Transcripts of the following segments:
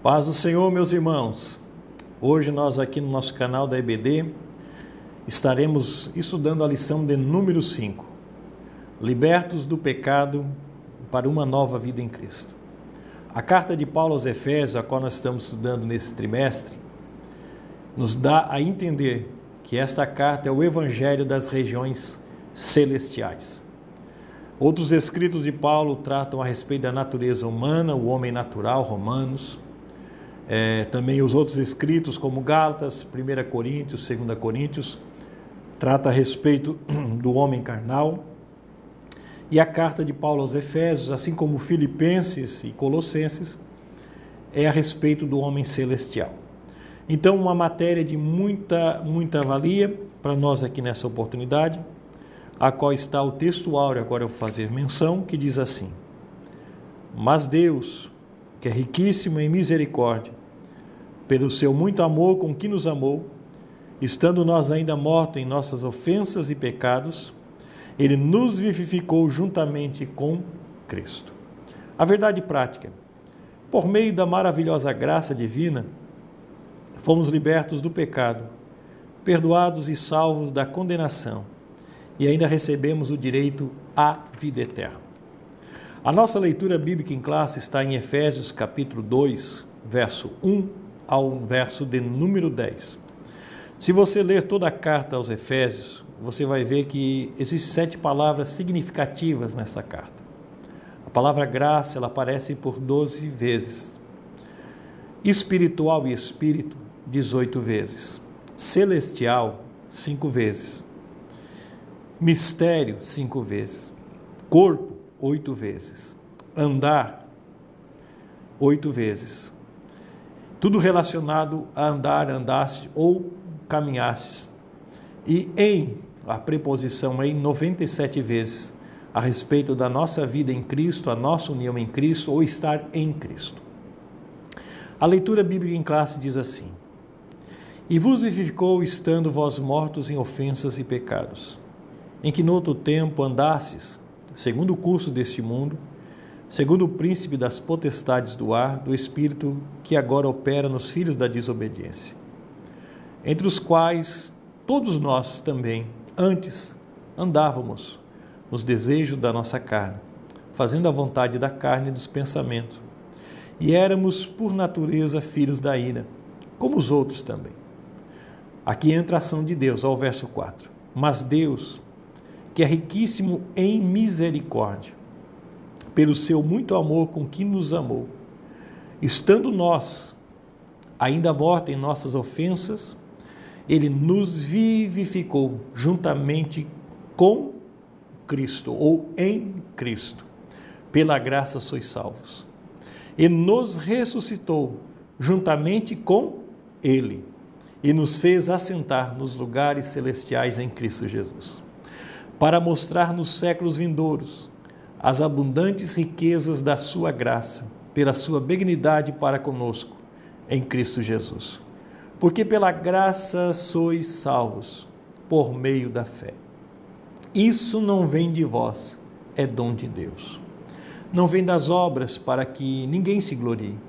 Paz do Senhor, meus irmãos. Hoje nós aqui no nosso canal da EBD estaremos estudando a lição de número 5, Libertos do pecado para uma nova vida em Cristo. A carta de Paulo aos Efésios, a qual nós estamos estudando nesse trimestre, nos dá a entender que esta carta é o evangelho das regiões celestiais. Outros escritos de Paulo tratam a respeito da natureza humana, o homem natural, Romanos. Também os outros escritos, como Gálatas, 1 Coríntios, 2 Coríntios, trata a respeito do homem carnal. E a carta de Paulo aos Efésios, assim como Filipenses e Colossenses, é a respeito do homem celestial. Então, uma matéria de muita valia para nós aqui nessa oportunidade, a qual está o texto áureo, agora eu vou fazer menção, que diz assim: Mas Deus, que é riquíssimo em misericórdia, pelo seu muito amor com que nos amou, estando nós ainda mortos em nossas ofensas e pecados, Ele nos vivificou juntamente com Cristo. A verdade prática: por meio da maravilhosa graça divina, fomos libertos do pecado, perdoados e salvos da condenação, e ainda recebemos o direito à vida eterna. A nossa leitura bíblica em classe está em Efésios capítulo 2, verso 1 ao verso de número 10. Se você ler toda a carta aos Efésios, você vai ver que existem 7 palavras significativas nessa carta. A palavra graça, ela aparece por 12 vezes. Espiritual e espírito, 18 vezes. Celestial, 5 vezes. Mistério, 5 vezes. Corpo, 8 vezes. Andar, 8 vezes. Tudo relacionado a andar, andaste ou caminhastes. E em, a preposição em, 97 vezes, a respeito da nossa vida em Cristo, a nossa união em Cristo ou estar em Cristo. A leitura bíblica em classe diz assim: E vos vivificou estando vós mortos em ofensas e pecados, em que no outro tempo andastes, segundo o curso deste mundo, segundo o príncipe das potestades do ar, do espírito que agora opera nos filhos da desobediência, entre os quais todos nós também, antes, andávamos nos desejos da nossa carne, fazendo a vontade da carne e dos pensamentos, e éramos, por natureza, filhos da ira, como os outros também. Aqui entra a ação de Deus, ao verso 4. Mas Deus, que é riquíssimo em misericórdia, pelo seu muito amor com que nos amou, estando nós ainda mortos em nossas ofensas, Ele nos vivificou juntamente com Cristo, ou em Cristo. Pela graça sois salvos. E nos ressuscitou juntamente com Ele, e nos fez assentar nos lugares celestiais em Cristo Jesus, para mostrar nos séculos vindouros as abundantes riquezas da sua graça, pela sua benignidade para conosco, em Cristo Jesus. Porque pela graça sois salvos, por meio da fé. Isso não vem de vós, é dom de Deus. Não vem das obras, para que ninguém se glorie,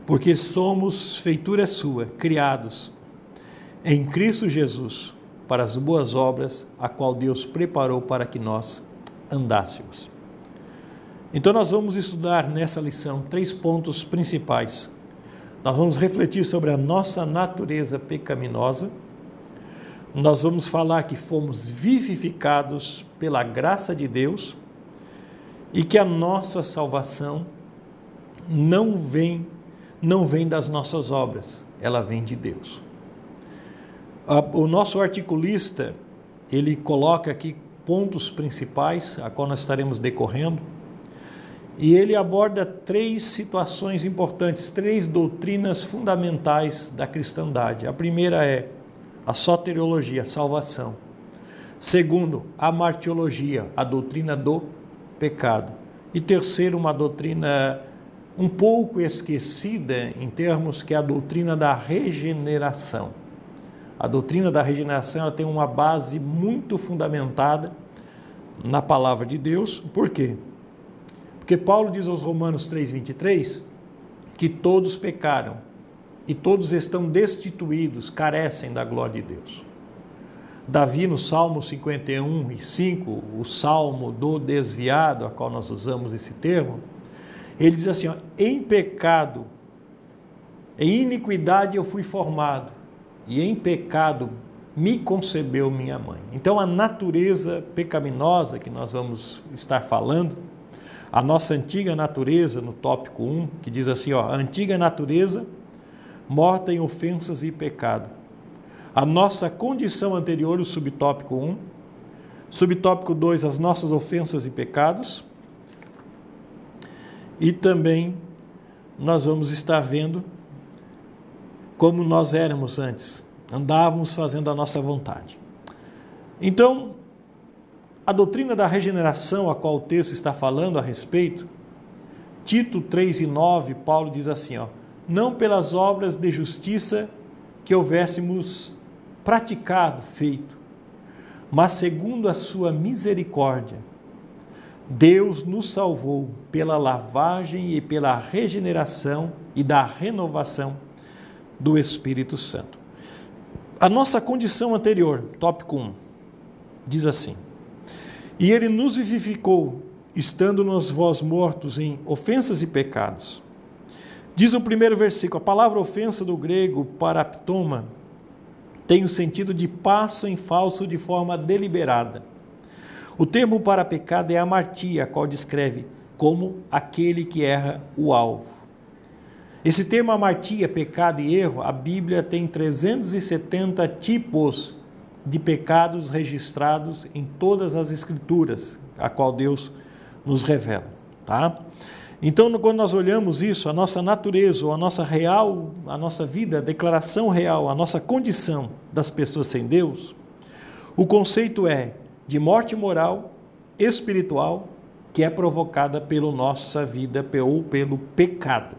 porque somos feitura sua, criados em Cristo Jesus, para as boas obras, a qual Deus preparou para que nós andássemos. Então nós vamos estudar nessa lição 3 pontos principais. Nós vamos refletir sobre a nossa natureza pecaminosa. Nós vamos falar que fomos vivificados pela graça de Deus e que a nossa salvação não vem das nossas obras, ela vem de Deus. O nosso articulista, ele coloca aqui pontos principais, a qual nós estaremos decorrendo. E ele aborda 3 situações importantes, 3 doutrinas fundamentais da cristandade. A primeira é a soteriologia, a salvação. Segundo, a martiologia, a doutrina do pecado. E terceiro, uma doutrina um pouco esquecida em termos que é a doutrina da regeneração. A doutrina da regeneração ela tem uma base muito fundamentada na palavra de Deus. Por quê? Porque Paulo diz aos Romanos 3:23 que todos pecaram e todos estão destituídos, carecem da glória de Deus. Davi, no Salmo 51:5, o Salmo do desviado, a qual nós usamos esse termo, ele diz assim, em pecado, em iniquidade eu fui formado, e em pecado me concebeu minha mãe. Então, a natureza pecaminosa que nós vamos estar falando, a nossa antiga natureza, no tópico 1, que diz assim, a antiga natureza, morta em ofensas e pecado. A nossa condição anterior, o subtópico 1. Subtópico 2, as nossas ofensas e pecados. E também nós vamos estar vendo como nós éramos antes. Andávamos fazendo a nossa vontade. Então, a doutrina da regeneração, a qual o texto está falando a respeito, Tito 3:9, Paulo diz assim, não pelas obras de justiça que houvéssemos praticado, feito, mas segundo a sua misericórdia, Deus nos salvou pela lavagem e pela regeneração e da renovação do Espírito Santo. A nossa condição anterior, tópico 1, diz assim, e ele nos vivificou, estando-nos vós mortos em ofensas e pecados. Diz o primeiro versículo, a palavra ofensa do grego, paraptoma, tem o sentido de passo em falso de forma deliberada. O termo para pecado é amartia, a qual descreve como aquele que erra o alvo. Esse termo amartia, pecado e erro, a Bíblia tem 370 tipos de pecados registrados em todas as Escrituras, a qual Deus nos revela, tá? Então, quando nós olhamos isso, a nossa natureza, ou a nossa real, a nossa vida, a declaração real, a nossa condição das pessoas sem Deus, o conceito é de morte moral, espiritual, que é provocada pela nossa vida ou pelo pecado,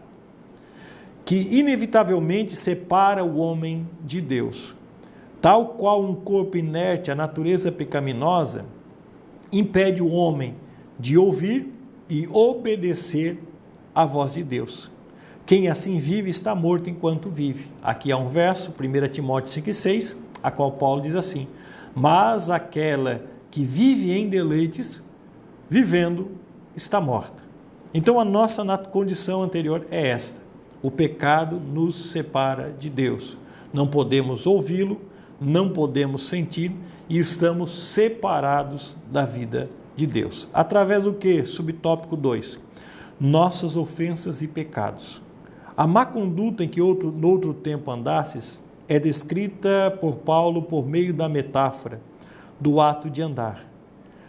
que inevitavelmente separa o homem de Deus. Tal qual um corpo inerte, a natureza pecaminosa, impede o homem de ouvir e obedecer à voz de Deus. Quem assim vive está morto enquanto vive. Aqui há um verso, 1 Timóteo 5,6, a qual Paulo diz assim, mas aquela que vive em deleites, vivendo, está morta. Então a nossa condição anterior é esta, o pecado nos separa de Deus. Não podemos ouvi-lo, não podemos sentir e estamos separados da vida de Deus. Através do que? Subtópico 2. Nossas ofensas e pecados. A má conduta em que no outro tempo andasses é descrita por Paulo por meio da metáfora do ato de andar.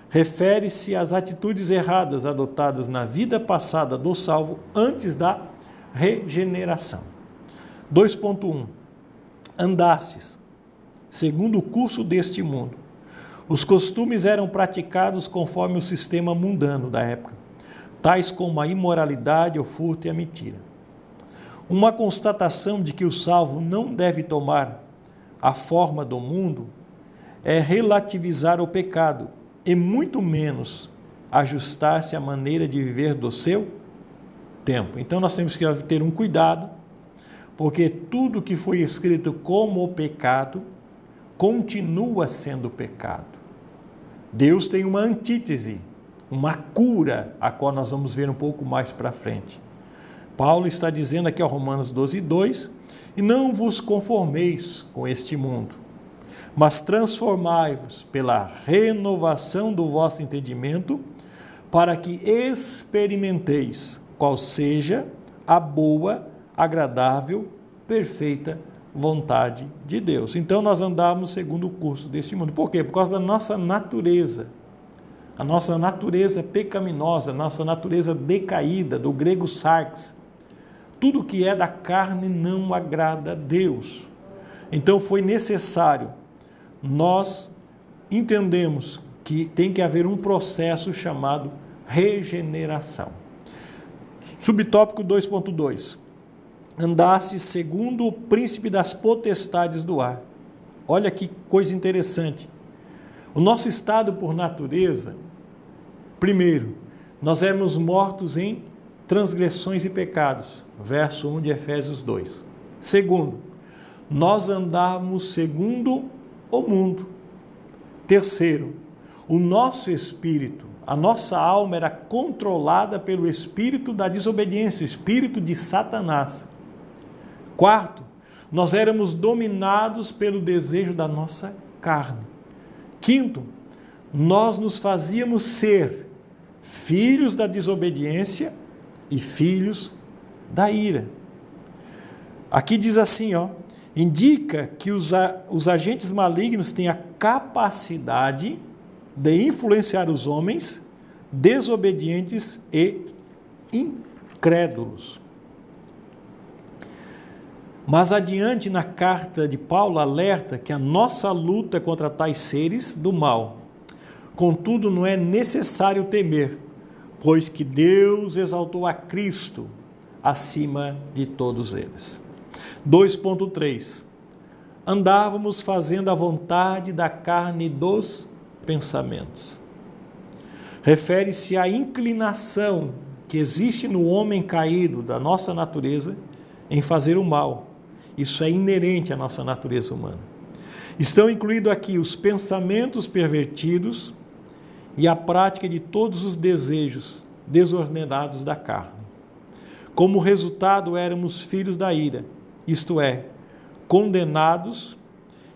Refere-se às atitudes erradas adotadas na vida passada do salvo antes da regeneração. 2.1. Andastes segundo o curso deste mundo. Os costumes eram praticados conforme o sistema mundano da época, tais como a imoralidade, o furto e a mentira. Uma constatação de que o salvo não deve tomar a forma do mundo é relativizar o pecado e muito menos ajustar-se à maneira de viver do seu tempo. Então nós temos que ter um cuidado, porque tudo que foi escrito como pecado continua sendo pecado. Deus tem uma antítese, uma cura, a qual nós vamos ver um pouco mais para frente. Paulo está dizendo aqui, Romanos 12:2, e não vos conformeis com este mundo, mas transformai-vos pela renovação do vosso entendimento, para que experimenteis qual seja a boa, agradável, perfeita vontade de Deus. Então nós andamos segundo o curso deste mundo. Por quê? Por causa da nossa natureza. A nossa natureza pecaminosa, a nossa natureza decaída, do grego sarx. Tudo que é da carne não agrada a Deus. Então foi necessário nós entendemos que tem que haver um processo chamado regeneração. Subtópico 2.2. Andasse segundo o príncipe das potestades do ar. Olha que coisa interessante. O nosso estado por natureza, primeiro, nós éramos mortos em transgressões e pecados. Verso 1 de Efésios 2. Segundo, nós andávamos segundo o mundo. Terceiro, o nosso espírito, a nossa alma era controlada pelo espírito da desobediência, o espírito de Satanás. Quarto, nós éramos dominados pelo desejo da nossa carne. Quinto, nós nos fazíamos ser filhos da desobediência e filhos da ira. Aqui diz assim, indica que os agentes malignos têm a capacidade de influenciar os homens desobedientes e incrédulos. Mas adiante na carta de Paulo alerta que a nossa luta é contra tais seres do mal. Contudo, não é necessário temer, pois que Deus exaltou a Cristo acima de todos eles. 2.3. Andávamos fazendo a vontade da carne e dos pensamentos. Refere-se à inclinação que existe no homem caído, da nossa natureza, em fazer o mal. Isso é inerente à nossa natureza humana. Estão incluídos aqui os pensamentos pervertidos e a prática de todos os desejos desordenados da carne. Como resultado, éramos filhos da ira, isto é, condenados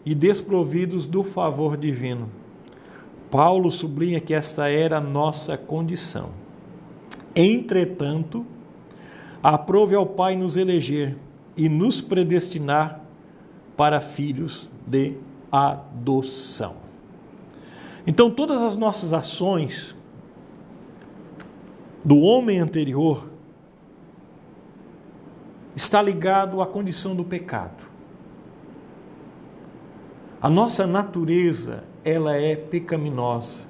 e desprovidos do favor divino. Paulo sublinha que esta era a nossa condição. Entretanto, aprove ao Pai nos eleger e nos predestinar para filhos de adoção. Então, todas as nossas ações do homem anterior está ligado à condição do pecado. A nossa natureza, ela é pecaminosa.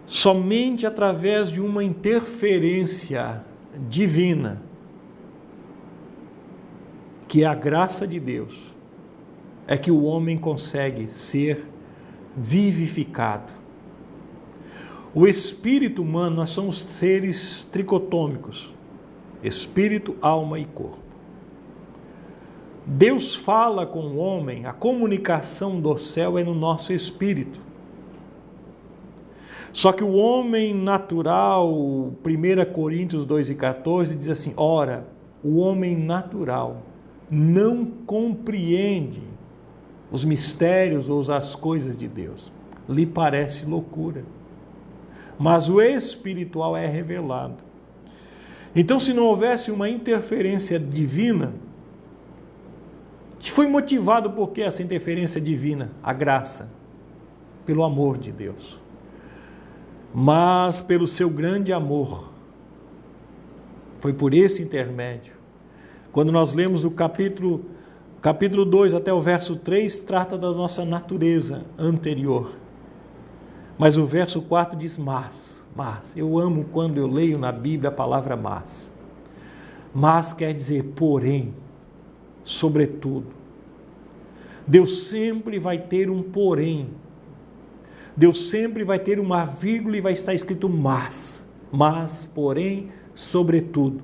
Somente através de uma interferência divina, que é a graça de Deus, é que o homem consegue ser vivificado. O espírito humano, nós somos seres tricotômicos, espírito, alma e corpo. Deus fala com o homem, a comunicação do céu é no nosso espírito. Só que o homem natural, 1 Coríntios 2:14, diz assim, ora, o homem natural não compreende os mistérios ou as coisas de Deus. Lhe parece loucura. Mas o espiritual é revelado. Então, se não houvesse uma interferência divina, que foi motivado por que essa interferência divina? A graça, pelo amor de Deus. Mas pelo seu grande amor, foi por esse intermédio. Quando nós lemos o capítulo 2 até o verso 3, trata da nossa natureza anterior. Mas o verso 4 diz mas. Eu amo quando eu leio na Bíblia a palavra mas. Mas quer dizer porém, sobretudo. Deus sempre vai ter um porém. Deus sempre vai ter uma vírgula e vai estar escrito mas. Mas, porém, sobretudo.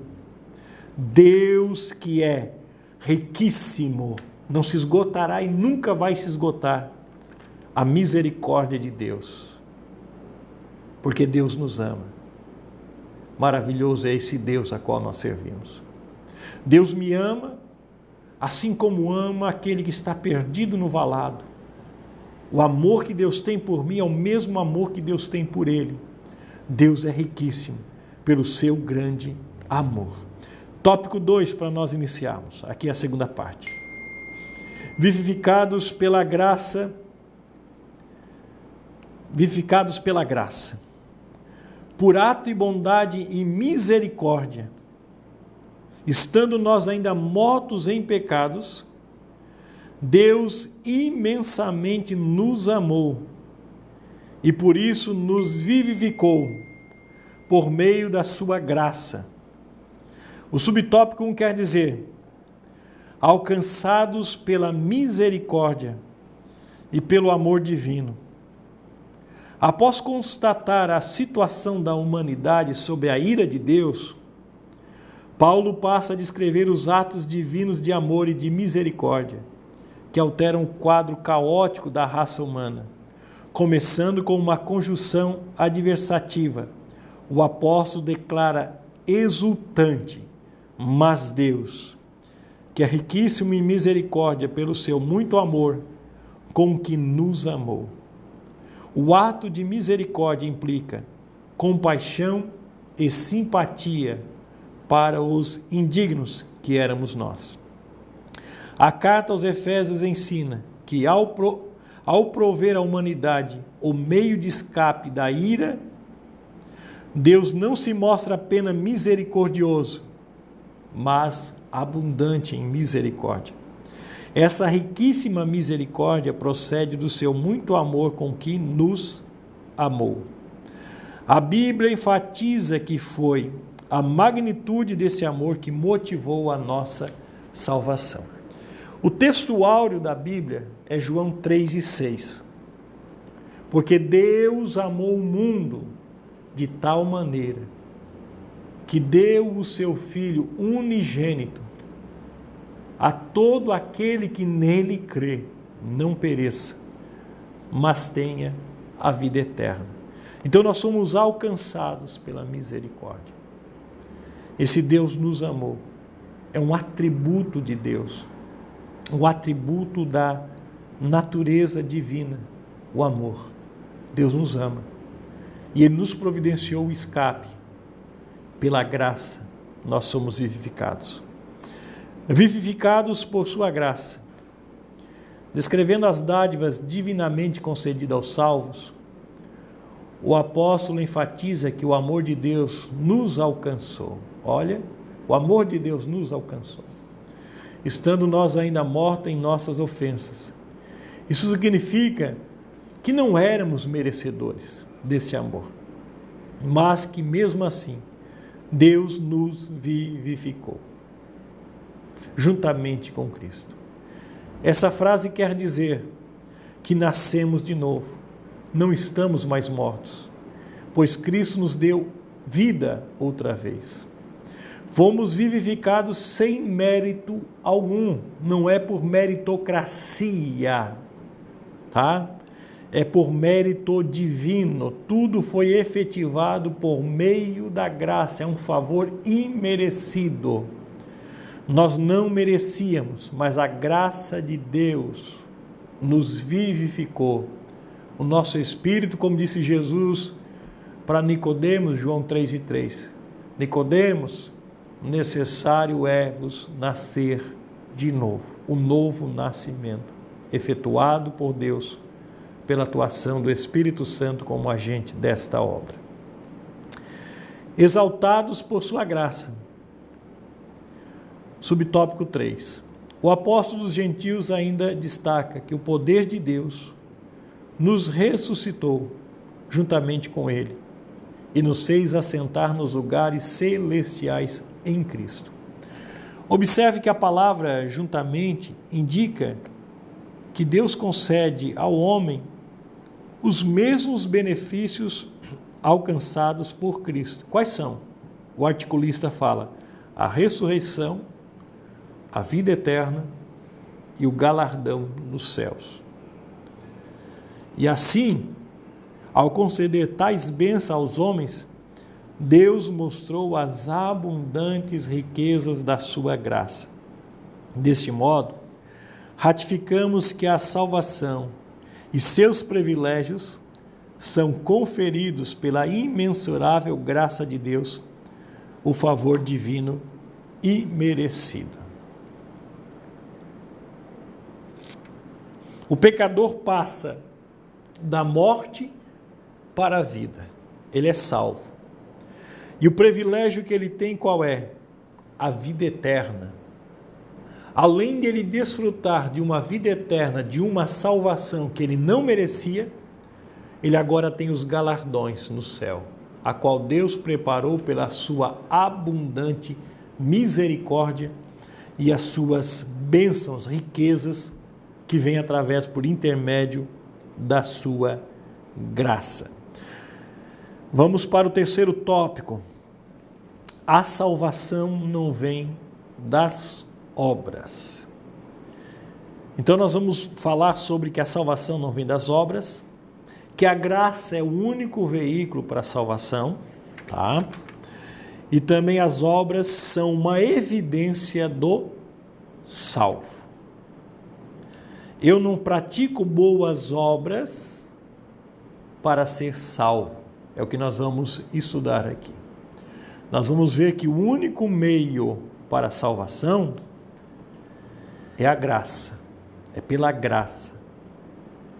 Deus que é riquíssimo, não se esgotará e nunca vai se esgotar a misericórdia de Deus. Porque Deus nos ama. Maravilhoso é esse Deus a qual nós servimos. Deus me ama, assim como ama aquele que está perdido no valado. O amor que Deus tem por mim é o mesmo amor que Deus tem por ele. Deus é riquíssimo pelo seu grande amor. Tópico 2 para nós iniciarmos. Aqui é a segunda parte. Vivificados pela graça. Vivificados pela graça. Por ato e bondade e misericórdia, estando nós ainda mortos em pecados, Deus imensamente nos amou e por isso nos vivificou por meio da sua graça. O subtópico 1 quer dizer, alcançados pela misericórdia e pelo amor divino. Após constatar a situação da humanidade sob a ira de Deus, Paulo passa a descrever os atos divinos de amor e de misericórdia que alteram o quadro caótico da raça humana, começando com uma conjunção adversativa. O apóstolo declara exultante: mas Deus, que é riquíssimo em misericórdia pelo seu muito amor com que nos amou. O ato de misericórdia implica compaixão e simpatia para os indignos que éramos nós. A carta aos Efésios ensina que ao prover à humanidade o meio de escape da ira, Deus não se mostra apenas misericordioso, mas abundante em misericórdia. Essa riquíssima misericórdia procede do seu muito amor com que nos amou. A Bíblia enfatiza que foi a magnitude desse amor que motivou a nossa salvação. O texto áureo da Bíblia é João 3,6. Porque Deus amou o mundo de tal maneira que deu o seu Filho unigênito a todo aquele que nele crê, não pereça, mas tenha a vida eterna. Então nós somos alcançados pela misericórdia. Esse Deus nos amou. É um atributo de Deus, um atributo da natureza divina, o amor. Deus nos ama e Ele nos providenciou o escape. Pela graça nós somos vivificados. Vivificados por sua graça. Descrevendo as dádivas divinamente concedidas aos salvos, o apóstolo enfatiza que o amor de Deus nos alcançou. Olha, o amor de Deus nos alcançou, estando nós ainda mortos em nossas ofensas. Isso significa que não éramos merecedores desse amor, mas que mesmo assim Deus nos vivificou, juntamente com Cristo. Essa frase quer dizer que nascemos de novo, não estamos mais mortos, pois Cristo nos deu vida outra vez. Fomos vivificados sem mérito algum, não é por meritocracia, tá? É por mérito divino, tudo foi efetivado por meio da graça, é um favor imerecido. Nós não merecíamos, mas a graça de Deus nos vivificou. O nosso espírito, como disse Jesus para Nicodemos, João 3,3, Nicodemos, necessário é-vos nascer de novo, o novo nascimento, efetuado por Deus, pela atuação do Espírito Santo como agente desta obra. Exaltados por sua graça. Subtópico 3. O apóstolo dos gentios ainda destaca que o poder de Deus nos ressuscitou juntamente com Ele e nos fez assentar nos lugares celestiais em Cristo. Observe que a palavra juntamente indica que Deus concede ao homem os mesmos benefícios alcançados por Cristo. Quais são? O articulista fala: a ressurreição, a vida eterna e o galardão nos céus. E assim, ao conceder tais bênçãos aos homens, Deus mostrou as abundantes riquezas da sua graça. Deste modo, ratificamos que a salvação e seus privilégios são conferidos pela imensurável graça de Deus, o favor divino imerecido. O pecador passa da morte para a vida. Ele é salvo. E o privilégio que ele tem qual é? A vida eterna. Além de ele desfrutar de uma vida eterna, de uma salvação que ele não merecia, ele agora tem os galardões no céu, a qual Deus preparou pela sua abundante misericórdia e as suas bênçãos, riquezas, que vêm através por intermédio da sua graça. Vamos para o terceiro tópico. A salvação não vem das obras. Então nós vamos falar sobre que a salvação não vem das obras, que a graça é o único veículo para a salvação, tá? E também as obras são uma evidência do salvo. Eu não pratico boas obras para ser salvo. É o que nós vamos estudar aqui. Nós vamos ver que o único meio para a salvação é a graça. É pela graça,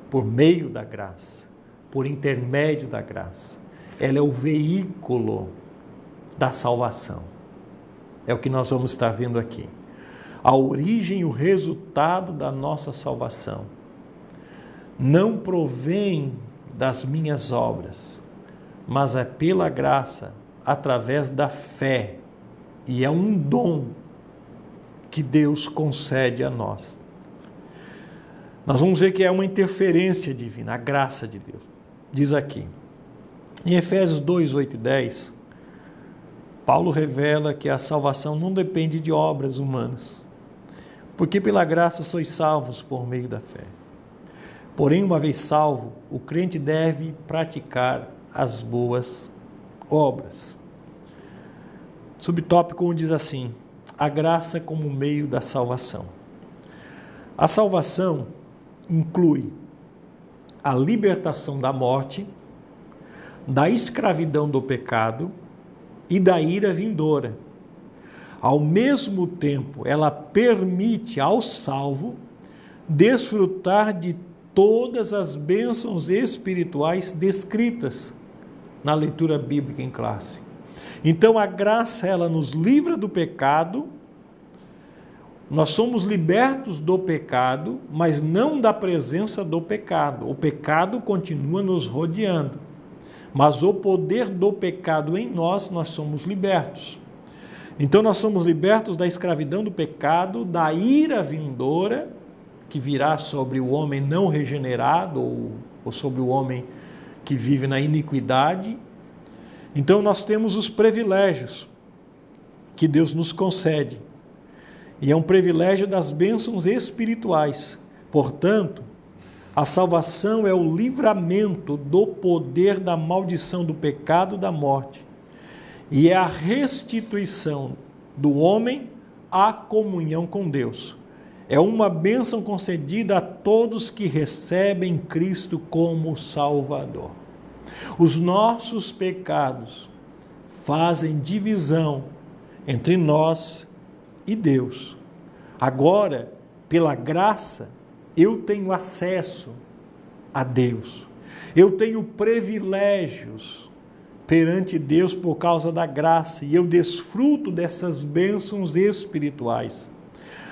por meio da graça, por intermédio da graça. Ela é o veículo da salvação. É o que nós vamos estar vendo aqui. A origem e o resultado da nossa salvação não provém das minhas obras, mas é pela graça, através da fé, e é um dom que Deus concede a nós. Nós vamos ver que é uma interferência divina, a graça de Deus. Diz aqui, em Efésios 2, 8 e 10, Paulo revela que a salvação não depende de obras humanas, porque pela graça sois salvos por meio da fé. Porém, uma vez salvo, o crente deve praticar as boas obras. Subtópico 1 diz assim, a graça como meio da salvação. A salvação inclui a libertação da morte, da escravidão do pecado e da ira vindoura. Ao mesmo tempo, ela permite ao salvo desfrutar de todas as bênçãos espirituais descritas na leitura bíblica em classe. Então, a graça, ela nos livra do pecado, nós somos libertos do pecado, mas não da presença do pecado. O pecado continua nos rodeando, mas o poder do pecado em nós somos libertos. Então nós somos libertos da escravidão do pecado, da ira vindoura, que virá sobre o homem não regenerado, ou sobre o homem que vive na iniquidade. Então nós temos os privilégios que Deus nos concede, e é um privilégio das bênçãos espirituais. Portanto, a salvação é o livramento do poder da maldição do pecado e da morte, e é a restituição do homem à comunhão com Deus. É uma bênção concedida a todos que recebem Cristo como Salvador. Os nossos pecados fazem divisão entre nós e Deus. Agora, pela graça, eu tenho acesso a Deus. Eu tenho privilégios perante Deus por causa da graça, e eu desfruto dessas bênçãos espirituais.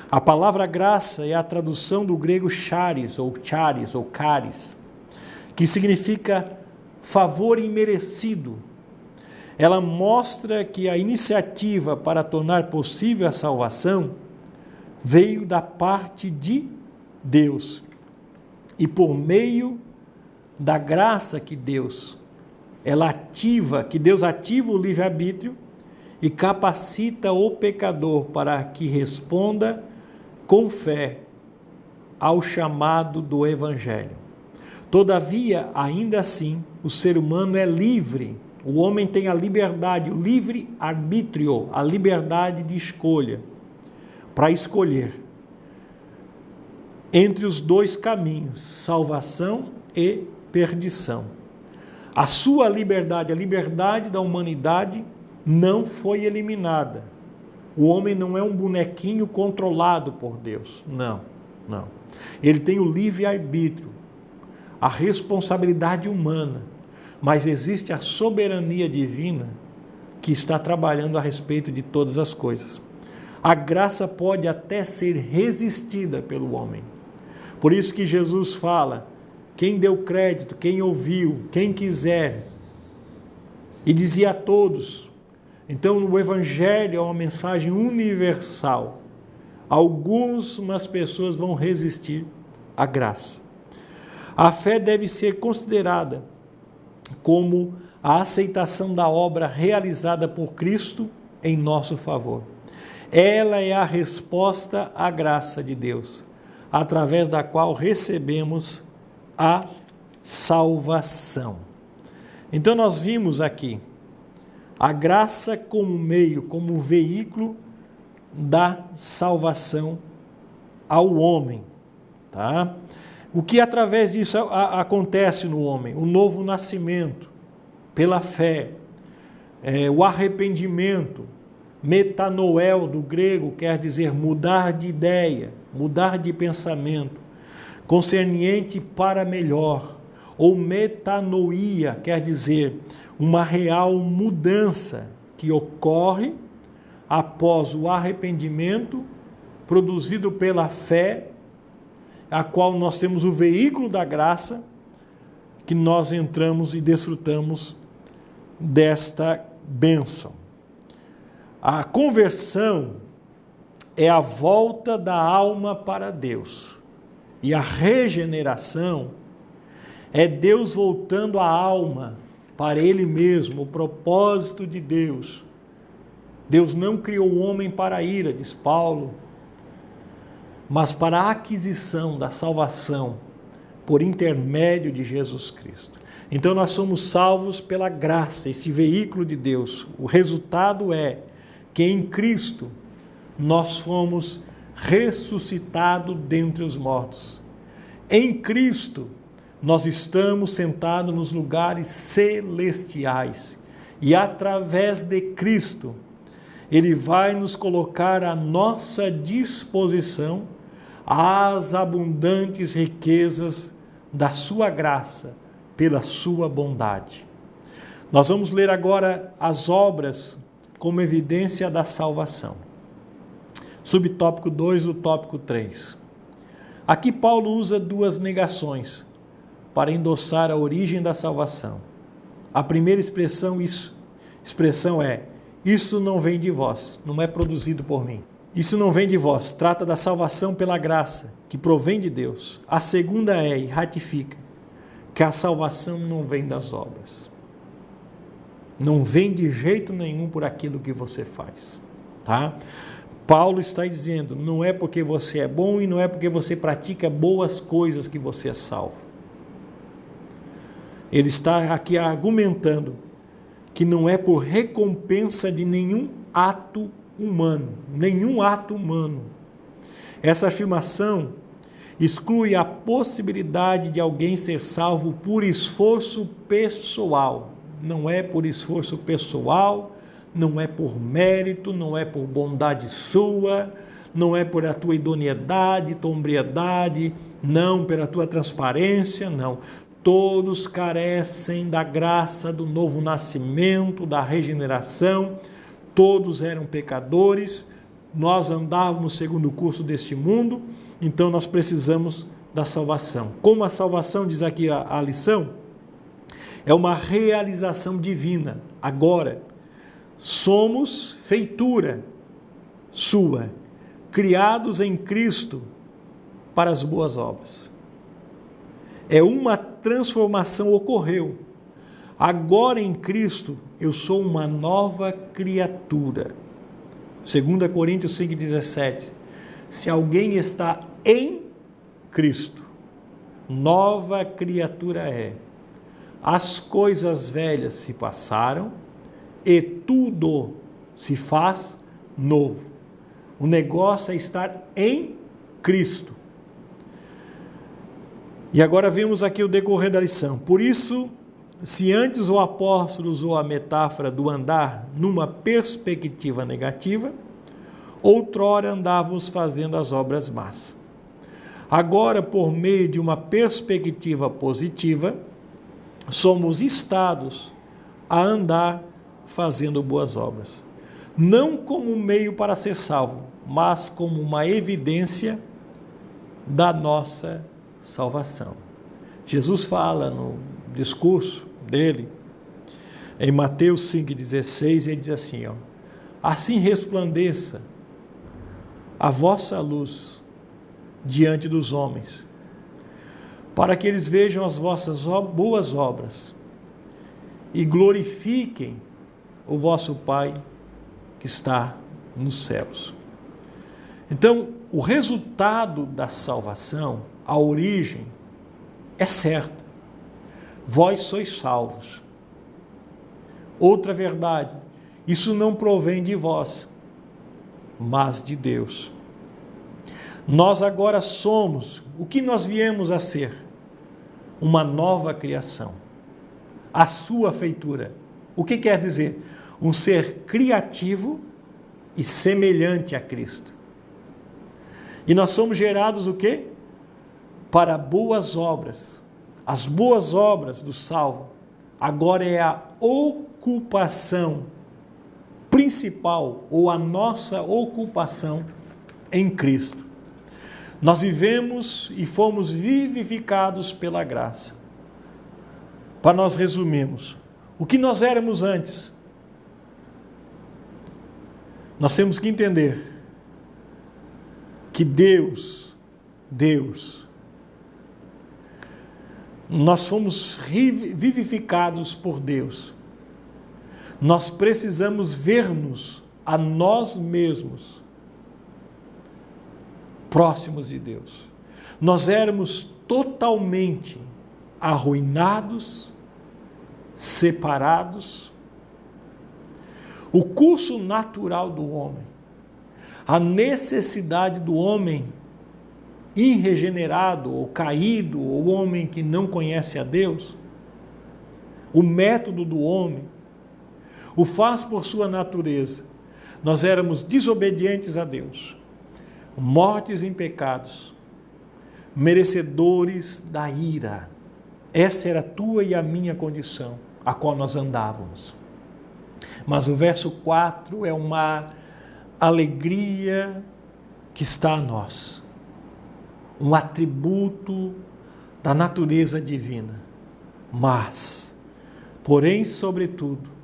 A palavra graça é a tradução do grego charis, ou charis, que significa favor imerecido. Ela mostra que a iniciativa para tornar possível a salvação veio da parte de Deus, e por meio da graça que Deus ativa o livre-arbítrio e capacita o pecador para que responda com fé ao chamado do Evangelho. Todavia, ainda assim, o ser humano é livre, o homem tem a liberdade, o livre-arbítrio, a liberdade de escolha, para escolher entre os dois caminhos, salvação e perdição. A sua liberdade, a liberdade da humanidade, não foi eliminada. O homem não é um bonequinho controlado por Deus. Não. Ele tem o livre-arbítrio, a responsabilidade humana, mas existe a soberania divina que está trabalhando a respeito de todas as coisas. A graça pode até ser resistida pelo homem. Por isso que Jesus fala, quem deu crédito, quem ouviu, quem quiser, e dizia a todos. Então o Evangelho é uma mensagem universal. Algumas pessoas vão resistir à graça. A fé deve ser considerada como a aceitação da obra realizada por Cristo em nosso favor. Ela é a resposta à graça de Deus, através da qual recebemos a salvação. Então nós vimos aqui a graça como meio, como veículo da salvação ao homem, tá? O que através disso acontece no homem? O novo nascimento, pela fé, o arrependimento, metanoel do grego quer dizer mudar de ideia, mudar de pensamento, concerniente para melhor, ou metanoia quer dizer uma real mudança que ocorre após o arrependimento produzido pela fé, a qual nós temos o veículo da graça, que nós entramos e desfrutamos desta bênção. A conversão é a volta da alma para Deus, e a regeneração é Deus voltando a alma para Ele mesmo, o propósito de Deus. Deus não criou o homem para a ira, diz Paulo, mas para a aquisição da salvação por intermédio de Jesus Cristo. Então nós somos salvos pela graça, esse veículo de Deus. O resultado é que em Cristo nós fomos ressuscitados dentre os mortos. Em Cristo nós estamos sentados nos lugares celestiais e através de Cristo Ele vai nos colocar à nossa disposição as abundantes riquezas da sua graça, pela sua bondade. Nós vamos ler agora as obras como evidência da salvação. Subtópico 2 do tópico 3. Aqui Paulo usa duas negações para endossar a origem da salvação. A primeira expressão é: isso não vem de vós, não é produzido por mim. Isso não vem de vós, trata da salvação pela graça, que provém de Deus. A segunda é, e ratifica, que a salvação não vem das obras. Não vem de jeito nenhum por aquilo que você faz, tá? Paulo está dizendo, não é porque você é bom e não é porque você pratica boas coisas que você é salvo. Ele está aqui argumentando que não é por recompensa de nenhum ato humano. Essa afirmação exclui a possibilidade de alguém ser salvo por esforço pessoal. Não é por esforço pessoal, não é por mérito, não é por bondade sua, não é por a tua idoneidade, tua hombridade, não pela tua transparência, não. Todos carecem da graça do novo nascimento, da regeneração. Todos eram pecadores, nós andávamos segundo o curso deste mundo, então nós precisamos da salvação. Como a salvação, diz aqui a lição, é uma realização divina. Agora, somos feitura sua, criados em Cristo para as boas obras. É uma transformação ocorreu. Agora em Cristo, eu sou uma nova criatura. 2 Coríntios 5,17. Se alguém está em Cristo, nova criatura é. As coisas velhas se passaram e tudo se faz novo. O negócio é estar em Cristo. E agora vemos aqui o decorrer da lição. Por isso, se antes o apóstolo usou a metáfora do andar numa perspectiva negativa, outrora andávamos fazendo as obras más. Agora, por meio de uma perspectiva positiva, somos instados a andar fazendo boas obras. Não como meio para ser salvo, mas como uma evidência da nossa salvação. Jesus fala no discurso dele, em Mateus 5,16, ele diz assim, assim resplandeça a vossa luz diante dos homens, para que eles vejam as vossas boas obras e glorifiquem o vosso Pai que está nos céus. Então, o resultado da salvação, a origem, é certa. Vós sois salvos. Outra verdade, isso não provém de vós, mas de Deus. Nós agora somos o que nós viemos a ser, uma nova criação, a sua feitura. O que quer dizer? Um ser criativo e semelhante a Cristo. E nós somos gerados o quê? Para boas obras. As boas obras do salvo agora é a ocupação principal, ou a nossa ocupação em Cristo. Nós vivemos e fomos vivificados pela graça. Para nós resumirmos, o que nós éramos antes, nós temos que entender que Deus, nós fomos vivificados por Deus. Nós precisamos ver-nos a nós mesmos próximos de Deus. Nós éramos totalmente arruinados, separados. O curso natural do homem, a necessidade do homem irregenerado ou caído, ou o homem que não conhece a Deus, o método do homem, o faz por sua natureza. Nós éramos desobedientes a Deus, mortes em pecados, merecedores da ira. Essa era a tua e a minha condição, a qual nós andávamos. Mas o verso 4 é uma alegria que está a nós, um atributo da natureza divina. Mas, porém, sobretudo,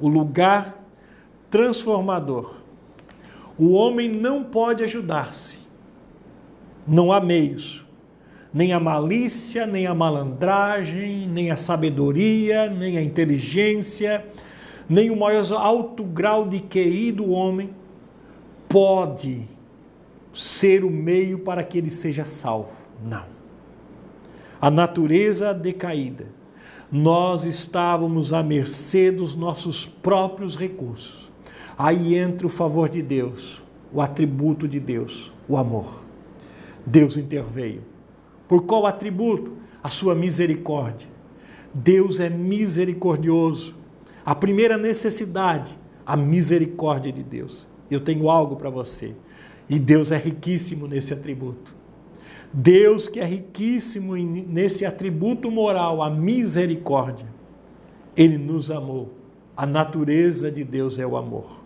o lugar transformador. O homem não pode ajudar-se. Não há meios. Nem a malícia, nem a malandragem, nem a sabedoria, nem a inteligência, nem o maior alto grau de QI do homem pode ser o meio para que ele seja salvo. Não. A natureza decaída. Nós estávamos à mercê dos nossos próprios recursos. Aí entra o favor de Deus, o atributo de Deus, o amor. Deus interveio. Por qual atributo? A sua misericórdia. Deus é misericordioso. A primeira necessidade, a misericórdia de Deus. Eu tenho algo para você. E Deus é riquíssimo nesse atributo. Deus que é riquíssimo nesse atributo moral, a misericórdia. Ele nos amou. A natureza de Deus é o amor.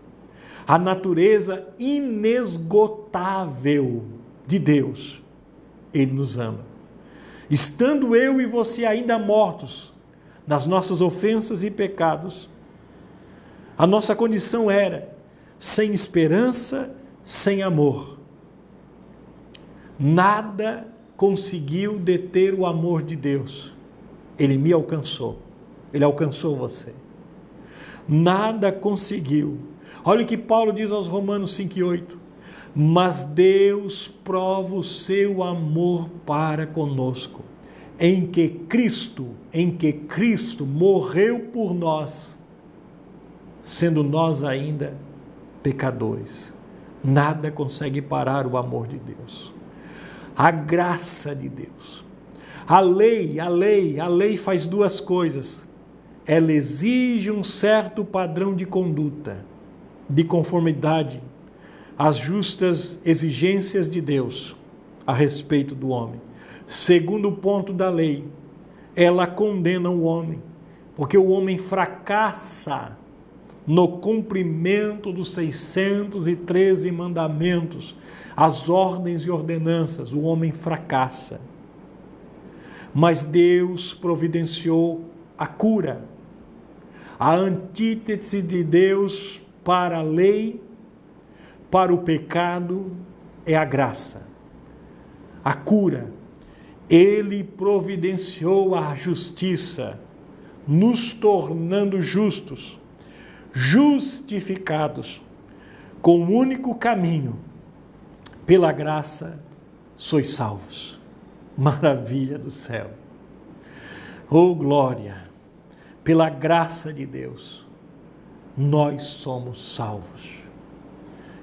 A natureza inesgotável de Deus. Ele nos ama. Estando eu e você ainda mortos nas nossas ofensas e pecados, a nossa condição era sem esperança, sem amor. Nada conseguiu deter o amor de Deus. Ele me alcançou. Ele alcançou você. Nada conseguiu. Olha o que Paulo diz aos Romanos 5:8. Mas Deus prova o seu amor para conosco, em que Cristo morreu por nós, sendo nós ainda pecadores. Nada consegue parar o amor de Deus. A graça de Deus. A lei faz duas coisas. Ela exige um certo padrão de conduta, de conformidade às justas exigências de Deus a respeito do homem. Segundo ponto da lei, ela condena o homem, porque o homem fracassa no cumprimento dos 613 mandamentos, as ordens e ordenanças. O homem fracassa. Mas Deus providenciou a cura. A antítese de Deus para a lei, para o pecado, é a graça. A cura. Ele providenciou a justiça. nos tornando justos, justificados, com o único caminho, pela graça sois salvos. Maravilha do céu! Oh glória! Pela graça de Deus, nós somos salvos.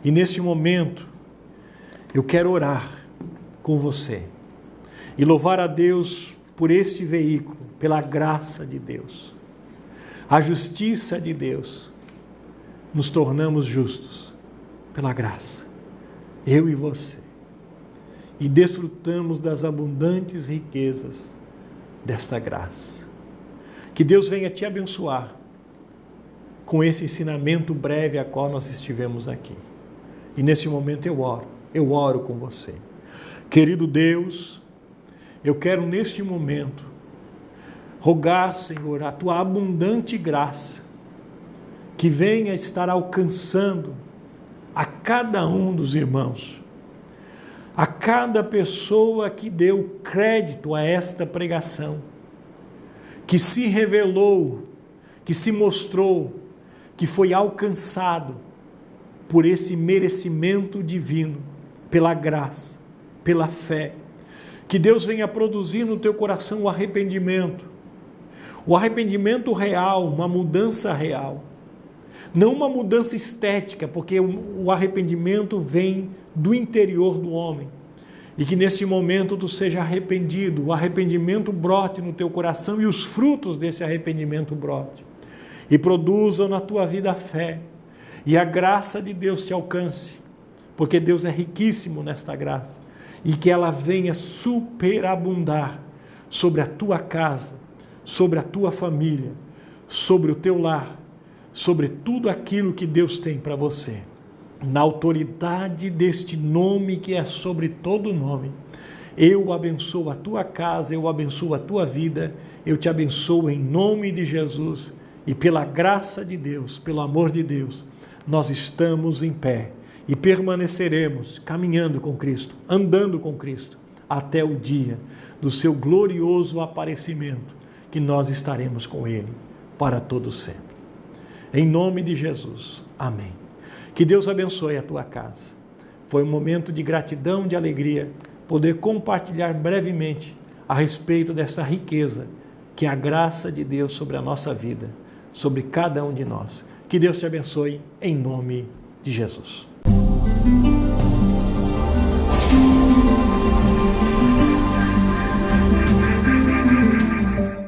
E neste momento, eu quero orar com você e louvar a Deus por este veículo, pela graça de Deus, a justiça de Deus. Nos tornamos justos pela graça, eu e você, e desfrutamos das abundantes riquezas desta graça. Que Deus venha te abençoar com esse ensinamento breve a qual nós estivemos aqui. E nesse momento eu oro com você. Querido Deus, eu quero neste momento rogar, Senhor, a tua abundante graça que venha estar alcançando a cada um dos irmãos, a cada pessoa que deu crédito a esta pregação, que se revelou, que se mostrou, que foi alcançado por esse merecimento divino, pela graça, pela fé. Que Deus venha produzir no teu coração o arrependimento real, uma mudança real. Não uma mudança estética, porque o arrependimento vem do interior do homem. E que nesse momento tu seja arrependido, o arrependimento brote no teu coração e os frutos desse arrependimento brote. E produzam na tua vida a fé. E a graça de Deus te alcance, porque Deus é riquíssimo nesta graça. E que ela venha superabundar sobre a tua casa, sobre a tua família, sobre o teu lar, sobre tudo aquilo que Deus tem para você. Na autoridade deste nome que é sobre todo nome, eu abençoo a tua casa, eu abençoo a tua vida, eu te abençoo em nome de Jesus, e pela graça de Deus, pelo amor de Deus, nós estamos em pé e permaneceremos caminhando com Cristo, andando com Cristo, até o dia do seu glorioso aparecimento, que nós estaremos com Ele para todo sempre. Em nome de Jesus, amém. Que Deus abençoe a tua casa. Foi um momento de gratidão, de alegria, poder compartilhar brevemente a respeito dessa riqueza, que é a graça de Deus sobre a nossa vida, sobre cada um de nós. Que Deus te abençoe em nome de Jesus.